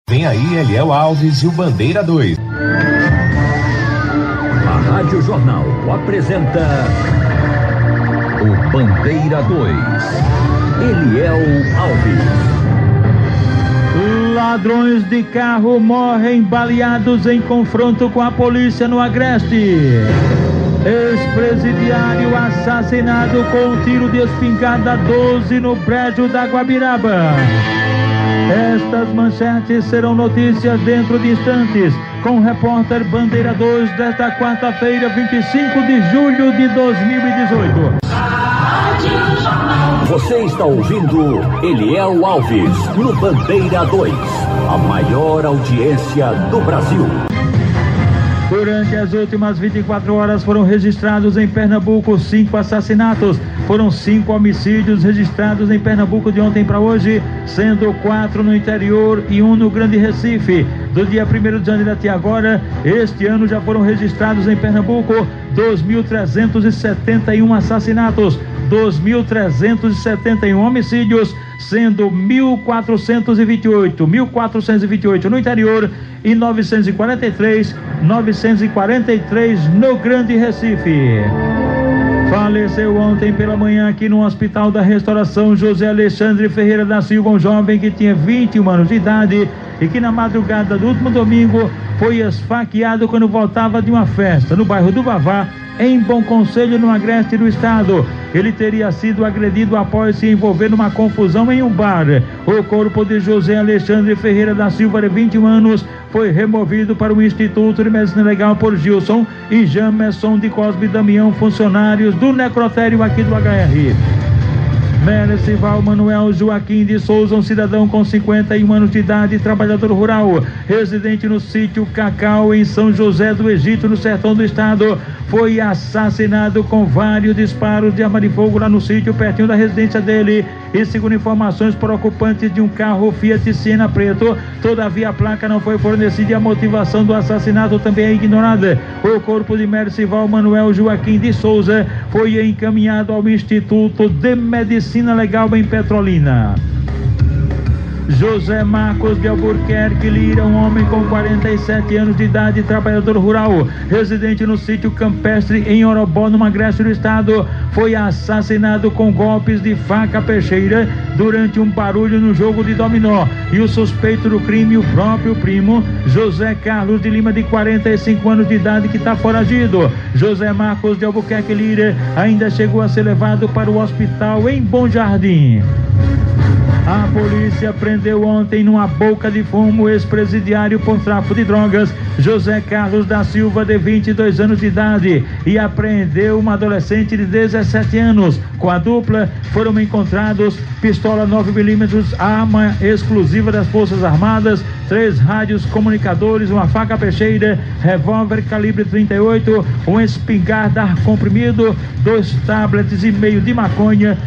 Vem aí Eliel Alves e o Bandeira 2. A Rádio Jornal apresenta o Bandeira 2. Eliel Alves. Ladrões de carro morrem baleados em confronto com a polícia no Agreste. Ex-presidiário assassinado com um tiro de espingarda 12 no prédio da Guabiraba. Estas manchetes serão notícias dentro de instantes, com o repórter Bandeira 2 desta quarta-feira, 25 de julho de 2018. Você está ouvindo Eliel Alves no Bandeira 2, a maior audiência do Brasil. Durante as últimas 24 horas foram registrados em Pernambuco 5 assassinatos. Foram 5 homicídios registrados em Pernambuco de ontem para hoje, sendo 4 no interior e 1 no Grande Recife. Do dia 1º de janeiro até agora, este ano já foram registrados em Pernambuco 2.371 assassinatos, 2.371 homicídios, sendo 1.428 no interior e 943 no Grande Recife. Faleceu ontem pela manhã aqui no Hospital da Restauração José Alexandre Ferreira da Silva, um jovem que tinha 21 anos de idade e que na madrugada do último domingo foi esfaqueado quando voltava de uma festa no bairro do Vavá, em Bom Conselho, no Agreste do estado. Ele teria sido agredido após se envolver numa confusão em um bar. O corpo de José Alexandre Ferreira da Silva, de 21 anos, foi removido para o Instituto de Medicina Legal por Gilson e Jamerson de Cosme Damião, funcionários do necrotério aqui do HR. Merecival Manuel Joaquim de Souza, um cidadão com 51 anos de idade, trabalhador rural, residente no sítio Cacau, em São José do Egito, no sertão do estado, foi assassinado com vários disparos de arma de fogo lá no sítio, pertinho da residência dele, e segundo informações por ocupantes de um carro Fiat Siena preto. Todavia a placa não foi fornecida e a motivação do assassinato também é ignorada. O corpo de Mercival Manuel Joaquim de Souza foi encaminhado ao Instituto de Medicina Legal em Petrolina. José Marcos de Albuquerque Lira, um homem com 47 anos de idade, trabalhador rural, residente no sítio campestre em Orobó, no Agreste do estado, foi assassinado com golpes de faca peixeira durante um barulho no jogo de dominó. E o suspeito do crime, o próprio primo, José Carlos de Lima, de 45 anos de idade, que está foragido. José Marcos de Albuquerque Lira ainda chegou a ser levado para o hospital em Bom Jardim. A polícia prendeu ontem numa boca de fumo o ex-presidiário por tráfico de drogas, José Carlos da Silva, de 22 anos de idade, e apreendeu uma adolescente de 17 anos. Com a dupla foram encontrados pistola 9mm, arma exclusiva das Forças Armadas, 3 rádios comunicadores, uma faca peixeira, revólver calibre 38, um espingarda ar comprimido, 2 tablets e meio de maconha,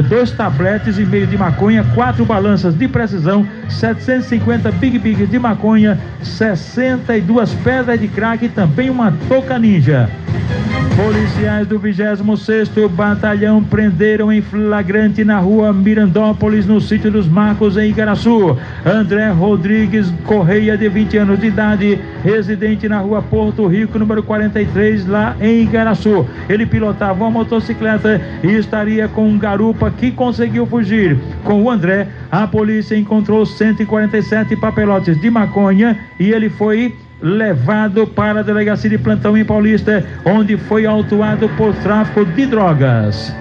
2 tabletes e meio de maconha, 4 balanças de precisão, 750 Big Bigs de maconha, 62 pedras de crack e também uma touca ninja. Policiais do 26º Batalhão prenderam em flagrante na rua Mirandópolis, no sítio dos Marcos, em Igaraçu, André Rodrigues Correia, de 20 anos de idade, residente na rua Porto Rico, número 43, lá em Igaraçu. Ele pilotava uma motocicleta e estaria com um garupa que conseguiu fugir. Com o André, a polícia encontrou 147 papelotes de maconha e ele foi levado para a delegacia de plantão em Paulista, onde foi autuado por tráfico de drogas.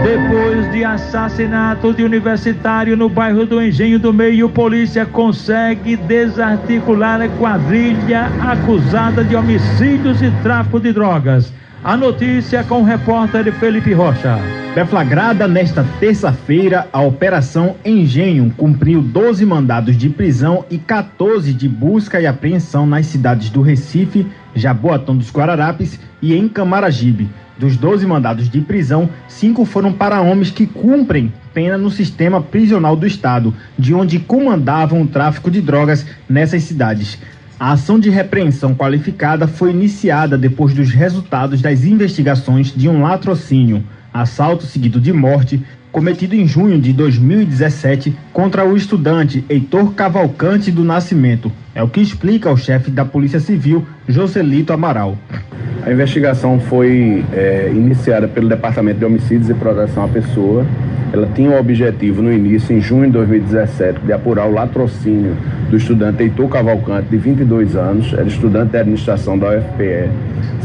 Depois de assassinato de universitário no bairro do Engenho do Meio, polícia consegue desarticular a quadrilha acusada de homicídios e tráfico de drogas. A notícia com o repórter Felipe Rocha. Deflagrada nesta terça-feira, a Operação Engenho cumpriu 12 mandados de prisão e 14 de busca e apreensão nas cidades do Recife, Jaboatão dos Guararapes e em Camaragibe. Dos 12 mandados de prisão, 5 foram para homens que cumprem pena no sistema prisional do estado, de onde comandavam o tráfico de drogas nessas cidades. A ação de repreensão qualificada foi iniciada depois dos resultados das investigações de um latrocínio, assalto seguido de morte, cometido em junho de 2017 contra o estudante Heitor Cavalcante do Nascimento. É o que explica o chefe da Polícia Civil, Joselito Amaral. A investigação foi iniciada pelo Departamento de Homicídios e Proteção à Pessoa. Ela tinha o objetivo, no início, em junho de 2017, de apurar o latrocínio do estudante Heitor Cavalcante, de 22 anos, era estudante de administração da UFPE,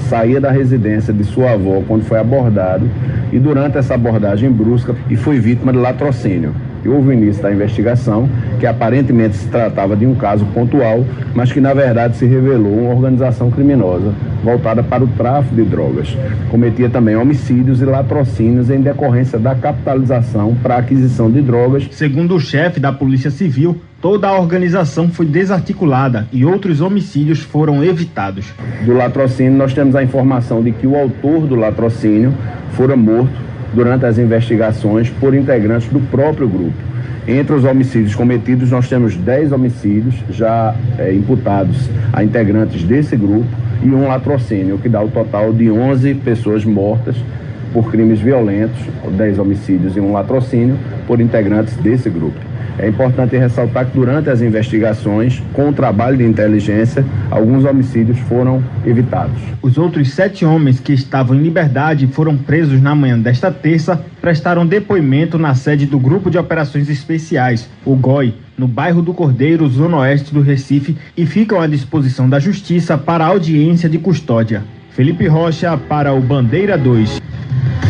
saía da residência de sua avó quando foi abordado e durante essa abordagem brusca e foi vítima de latrocínio. E houve o início da investigação, que aparentemente se tratava de um caso pontual, mas que na verdade se revelou uma organização criminosa voltada para o tráfico de drogas. Cometia também homicídios e latrocínios em decorrência da capitalização para a aquisição de drogas. Segundo o chefe da Polícia Civil, toda a organização foi desarticulada e outros homicídios foram evitados. Do latrocínio, nós temos a informação de que o autor do latrocínio fora morto durante as investigações por integrantes do próprio grupo. Entre os homicídios cometidos, nós temos 10 homicídios já imputados a integrantes desse grupo e um latrocínio, que dá o total de 11 pessoas mortas por crimes violentos, 10 homicídios e um latrocínio por integrantes desse grupo. É importante ressaltar que durante as investigações, com o trabalho de inteligência, alguns homicídios foram evitados. Os outros 7 homens que estavam em liberdade foram presos na manhã desta terça, prestaram depoimento na sede do Grupo de Operações Especiais, o GOI, no bairro do Cordeiro, zona oeste do Recife, e ficam à disposição da Justiça para audiência de custódia. Felipe Rocha para o Bandeira 2.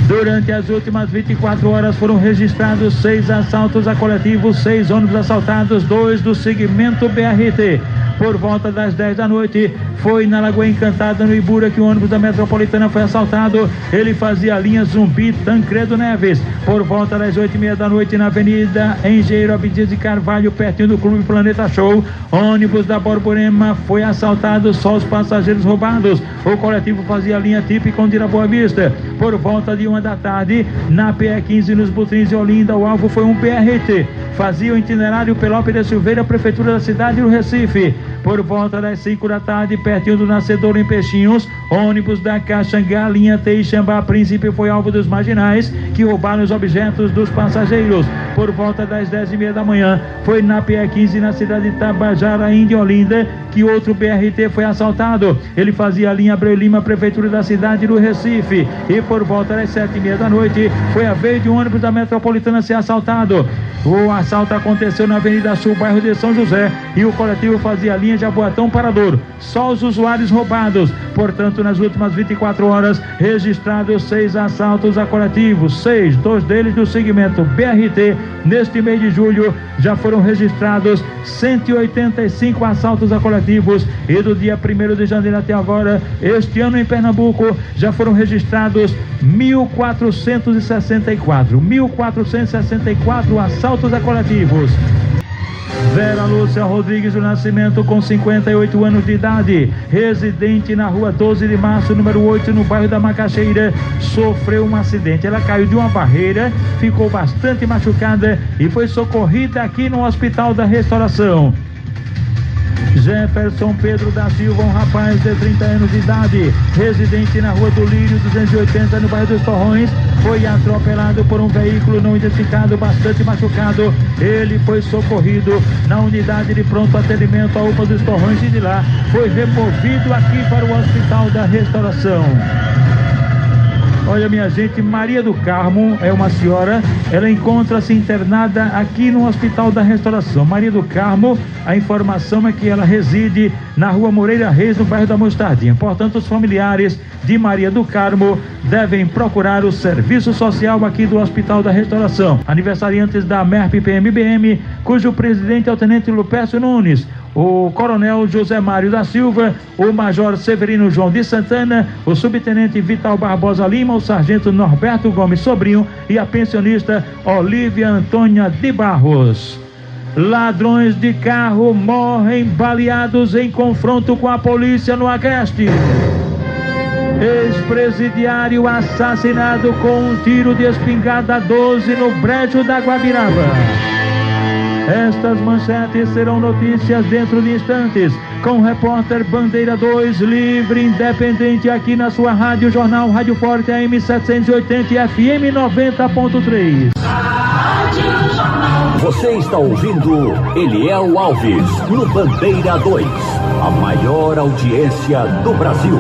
Durante as últimas 24 horas foram registrados 6 assaltos a coletivos, 6 ônibus assaltados, 2 do segmento BRT. Por volta das 10 da noite, foi na Lagoa Encantada, no Ibura, que o ônibus da Metropolitana foi assaltado. Ele fazia a linha Zumbi Tancredo Neves. Por volta das 8h30 da noite, na Avenida Engenheiro Abdias de Carvalho, pertinho do Clube Planeta Show, ônibus da Borborema foi assaltado, só os passageiros roubados. O coletivo fazia a linha típica onde era Boa Vista. Por volta de 1 da tarde, na PE15, nos Butrins de Olinda, o alvo foi um BRT. Fazia o itinerário Pelópio de Silveira, Prefeitura da cidade do Recife. Por volta das 5 da tarde, pertinho do Nascedor, em Peixinhos, ônibus da Caxangá, linha Teixambá Príncipe, foi alvo dos marginais, que roubaram os objetos dos passageiros. Por volta das 10h30 da manhã, foi na PE15, na cidade de Tabajara, em Olinda, que outro BRT foi assaltado. Ele fazia a linha Abreu Lima, Prefeitura da cidade do Recife. E por volta das 7h30 da noite, foi a vez de um ônibus da Metropolitana ser assaltado. O assalto aconteceu na Avenida Sul, bairro de São José, e o coletivo fazia a linha Jaboatão Parador. Só os usuários roubados. Portanto, nas últimas 24 horas, registrados 6 assaltos a coletivos, 6, 2 deles do segmento BRT. Neste mês de julho, já foram registrados 185 assaltos a coletivos, e do dia 1º de janeiro até agora, este ano em Pernambuco, já foram registrados 1.464 assaltos a coletivos. Vera Lúcia Rodrigues do Nascimento, com 58 anos de idade, residente na rua 12 de março, número 8, no bairro da Macaxeira, sofreu um acidente. Ela caiu de uma barreira, ficou bastante machucada e foi socorrida aqui no Hospital da Restauração. Jefferson Pedro da Silva, um rapaz de 30 anos de idade, residente na rua do Lírio 280, no bairro dos Torrões, foi atropelado por um veículo não identificado, bastante machucado. Ele foi socorrido na unidade de pronto atendimento, a UPA dos Torrões, e de lá foi removido aqui para o Hospital da Restauração. Olha, minha gente, Maria do Carmo é uma senhora, ela encontra-se internada aqui no Hospital da Restauração. Maria do Carmo, a informação é que ela reside na rua Moreira Reis, no bairro da Mostardinha. Portanto, os familiares de Maria do Carmo devem procurar o serviço social aqui do Hospital da Restauração. Aniversariantes da MERP-PMBM, cujo presidente é o Tenente Lupécio Nunes, o Coronel José Mário da Silva, o Major Severino João de Santana, o Subtenente Vital Barbosa Lima, o Sargento Norberto Gomes Sobrinho e a pensionista Olívia Antônia de Barros. Ladrões de carro morrem baleados em confronto com a polícia no Agreste. Ex-presidiário assassinado com um tiro de espingarda 12 no brejo da Guabiraba. Estas manchetes serão notícias dentro de instantes. com o repórter Bandeira 2, livre, independente, aqui na sua Rádio Jornal, Rádio Forte AM 780 e FM 90.3. Você está ouvindo Eliel Alves no Bandeira 2, a maior audiência do Brasil.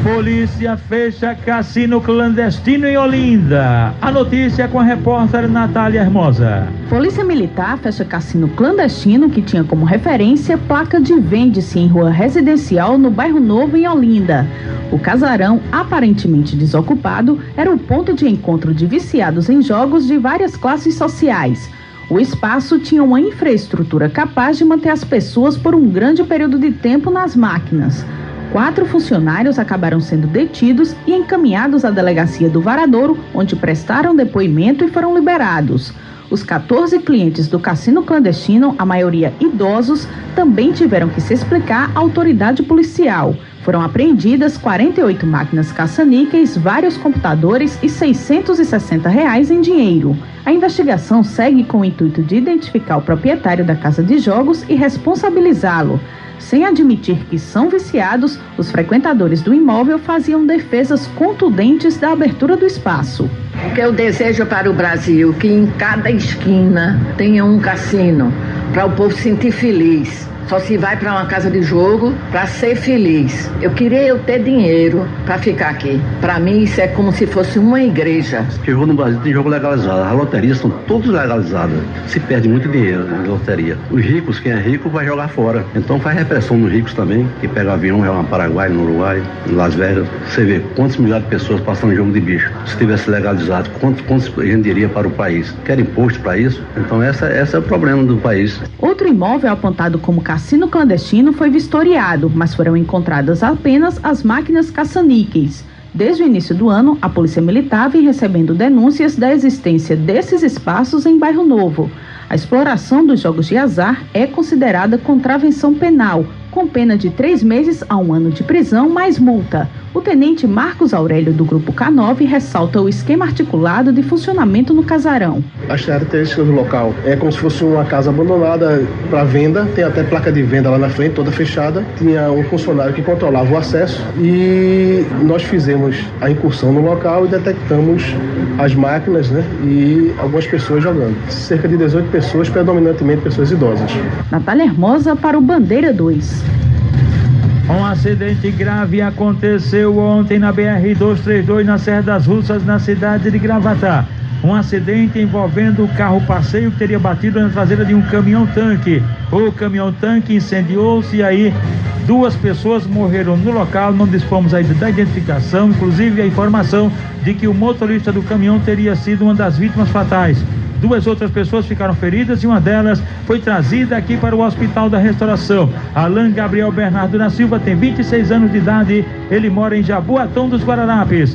Polícia fecha cassino clandestino em Olinda. A notícia é com a repórter Natália Hermosa. Polícia Militar fecha cassino clandestino que tinha como referência placa de vende-se em rua residencial no Bairro Novo, em Olinda. O casarão, aparentemente desocupado, era o ponto de encontro de viciados em jogos de várias classes sociais. O espaço tinha uma infraestrutura capaz de manter as pessoas por um grande período de tempo nas máquinas. 4 funcionários acabaram sendo detidos e encaminhados à delegacia do Varadouro, onde prestaram depoimento e foram liberados. Os 14 clientes do cassino clandestino, a maioria idosos, também tiveram que se explicar à autoridade policial. Foram apreendidas 48 máquinas caça-níqueis, vários computadores e R$660 em dinheiro. A investigação segue com o intuito de identificar o proprietário da casa de jogos e responsabilizá-lo. Sem admitir que são viciados, os frequentadores do imóvel faziam defesas contundentes da abertura do espaço. O que eu desejo para o Brasil, que em cada esquina tenha um cassino, para o povo se sentir feliz. Só se vai para uma casa de jogo para ser feliz. Eu queria ter dinheiro para ficar aqui. Para mim isso é como se fosse uma igreja. Que jogo no Brasil tem jogo legalizado. As loterias são todas legalizadas. Se perde muito dinheiro na loteria. Os ricos, quem é rico vai jogar fora. Então faz repressão nos ricos também, que pega avião, vai lá no Paraguai, no Uruguai, em Las Vegas. Você vê quantos milhares de pessoas passando jogo de bicho. Se tivesse legalizado, quantos renderia para o país? Quer imposto para isso? Então esse é o problema do país. Outro imóvel apontado como cassino clandestino foi vistoriado, mas foram encontradas apenas as máquinas caça-níqueis. Desde o início do ano, a Polícia Militar vem recebendo denúncias da existência desses espaços em Bairro Novo. A exploração dos jogos de azar é considerada contravenção penal, com pena de 3 meses a 1 ano de prisão mais multa. O tenente Marcos Aurélio, do Grupo K9, ressalta o esquema articulado de funcionamento no casarão. As características do local é como se fosse uma casa abandonada para venda, tem até placa de venda lá na frente, toda fechada. Tinha um funcionário que controlava o acesso e nós fizemos a incursão no local e detectamos as máquinas, e algumas pessoas jogando. Cerca de 18 pessoas, predominantemente pessoas idosas. Natália Hermosa para o Bandeira 2. Um acidente grave aconteceu ontem na BR-232, na Serra das Russas, na cidade de Gravatá. Um acidente envolvendo o carro passeio que teria batido na traseira de um caminhão-tanque. O caminhão-tanque incendiou-se e aí 2 pessoas morreram no local. Não dispomos ainda da identificação, inclusive a informação de que o motorista do caminhão teria sido uma das vítimas fatais. 2 outras pessoas ficaram feridas e uma delas foi trazida aqui para o Hospital da Restauração. Alain Gabriel Bernardo da Silva tem 26 anos de idade, ele mora em Jaboatão dos Guararapes.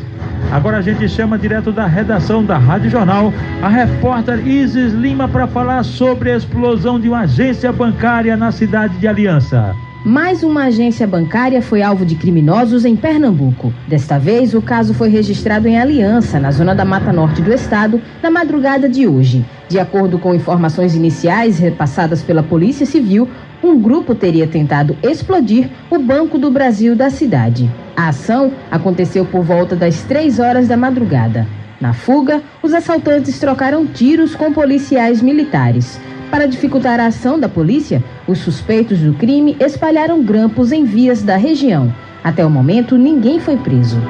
Agora a gente chama direto da redação da Rádio Jornal a repórter Isis Lima para falar sobre a explosão de uma agência bancária na cidade de Aliança. Mais uma agência bancária foi alvo de criminosos em Pernambuco. Desta vez, o caso foi registrado em Aliança, na zona da Mata Norte do estado, na madrugada de hoje. De acordo com informações iniciais repassadas pela Polícia Civil, um grupo teria tentado explodir o Banco do Brasil da cidade. A ação aconteceu por volta das 3 horas da madrugada. Na fuga, os assaltantes trocaram tiros com policiais militares. Para dificultar a ação da polícia, os suspeitos do crime espalharam grampos em vias da região. Até o momento, ninguém foi preso.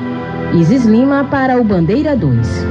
Isis Lima para o Bandeira 2.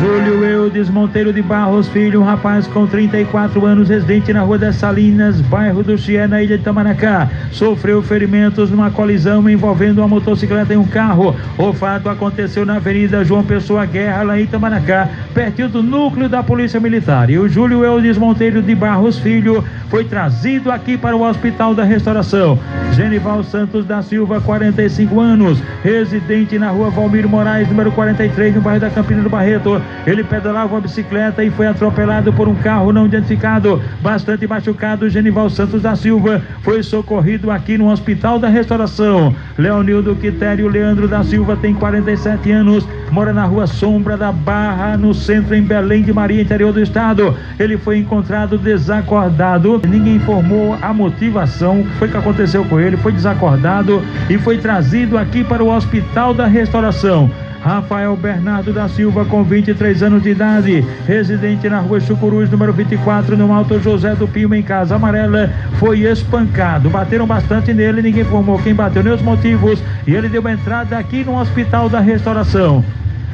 Júlio Eudes Monteiro de Barros Filho, um rapaz com 34 anos, residente na Rua das Salinas, bairro do Chié, na ilha de Itamaracá, sofreu ferimentos numa colisão envolvendo uma motocicleta e um carro. O fato aconteceu na Avenida João Pessoa Guerra, lá em Itamaracá, perto do núcleo da Polícia Militar. E o Júlio Eudes Monteiro de Barros Filho foi trazido aqui para o Hospital da Restauração. Genival Santos da Silva, 45 anos, residente na Rua Valmir Moraes, número 43, no bairro da Campina do Barreto. Ele pedalava pedalava uma bicicleta e foi atropelado por um carro não identificado. Bastante machucado, Genival Santos da Silva foi socorrido aqui no Hospital da Restauração. Leonildo Quitério Leandro da Silva tem 47 anos, mora na Rua Sombra da Barra, no centro, em Belém de Maria, interior do estado. Ele foi encontrado desacordado. Ninguém informou a motivação, o que foi que aconteceu com ele. Foi desacordado e foi trazido aqui para o Hospital da Restauração. Rafael Bernardo da Silva, com 23 anos de idade, residente na Rua Chucuruz, número 24, no Alto José do Pio, em Casa Amarela, foi espancado. Bateram bastante nele, ninguém informou quem bateu nem os motivos, e ele deu entrada aqui no Hospital da Restauração.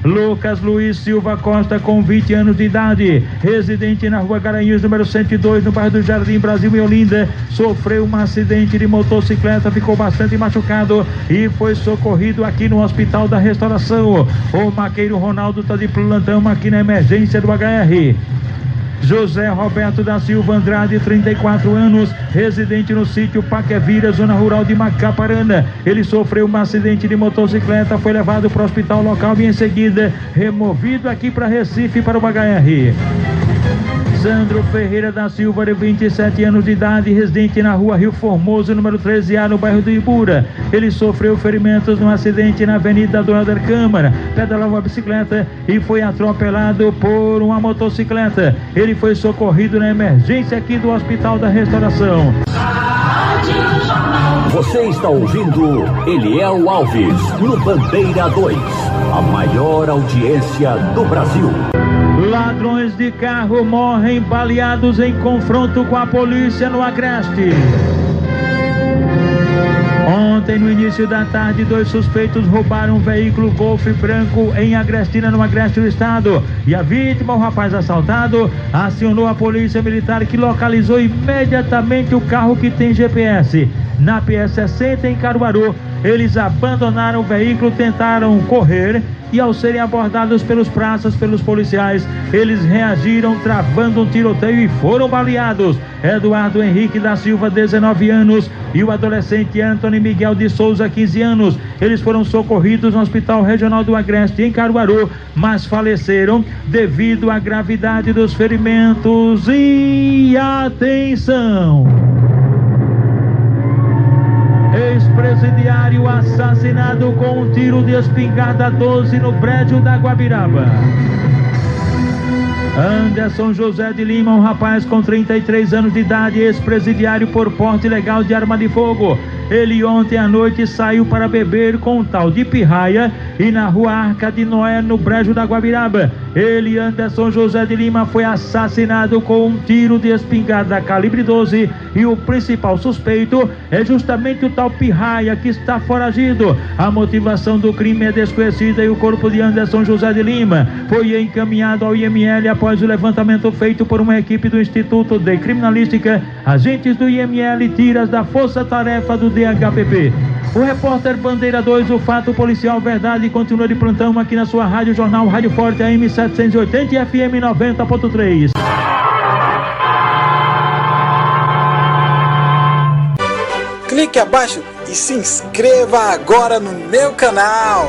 Lucas Luiz Silva Costa, com 20 anos de idade, residente na Rua Garanhuns, número 102, no bairro do Jardim Brasil, em Olinda, sofreu um acidente de motocicleta, ficou bastante machucado e foi socorrido aqui no Hospital da Restauração. O maqueiro Ronaldo está de plantão aqui na emergência do HR. José Roberto da Silva Andrade, 34 anos, residente no sítio Paquevira, zona rural de Macaparana. Ele sofreu um acidente de motocicleta, foi levado para o hospital local e em seguida removido aqui para Recife, para o HR. Sandro Ferreira da Silva, de 27 anos de idade, residente na Rua Rio Formoso, número 13A, no bairro do Ibura. Ele sofreu ferimentos num acidente na Avenida do Helder Câmara, pedalava uma bicicleta e foi atropelado por uma motocicleta. Ele foi socorrido na emergência aqui do Hospital da Restauração. Você está ouvindo Eliel Alves, no Bandeira 2, a maior audiência do Brasil. Ladrões de carro morrem baleados em confronto com a polícia no Agreste. Ontem, no início da tarde, 2 suspeitos roubaram um veículo Golf branco em Agrestina, no Agreste do estado. E a vítima, o rapaz assaltado, acionou a polícia militar, que localizou imediatamente o carro que tem GPS. Na PS60, em Caruaru, eles abandonaram o veículo, tentaram correr e, ao serem abordados pelos praças, pelos policiais, eles reagiram travando um tiroteio e foram baleados. Eduardo Henrique da Silva, 19 anos, e o adolescente Antônio Miguel de Souza, 15 anos. Eles foram socorridos no Hospital Regional do Agreste, em Caruaru, mas faleceram devido à gravidade dos ferimentos. E atenção! Ex-presidiário assassinado com um tiro de espingarda 12 no prédio da Guabiraba. Anderson José de Lima, um rapaz com 33 anos de idade, ex-presidiário por porte ilegal de arma de fogo. Ele ontem à noite saiu para beber com um tal de pirraia e na Rua Arca de Noé, no brejo da Guabiraba. Ele, Anderson José de Lima, foi assassinado com um tiro de espingarda calibre 12 e o principal suspeito é justamente o tal pirraia, que está foragido. A motivação do crime é desconhecida e o corpo de Anderson José de Lima foi encaminhado ao IML após o levantamento feito por uma equipe do Instituto de Criminalística, agentes do IML, tiras da Força Tarefa do DHPP. O repórter Bandeira 2, o fato policial verdade, continua de plantão aqui na sua Rádio Jornal, Rádio Forte AM 780 e FM 90.3. Clique abaixo e se inscreva agora no meu canal.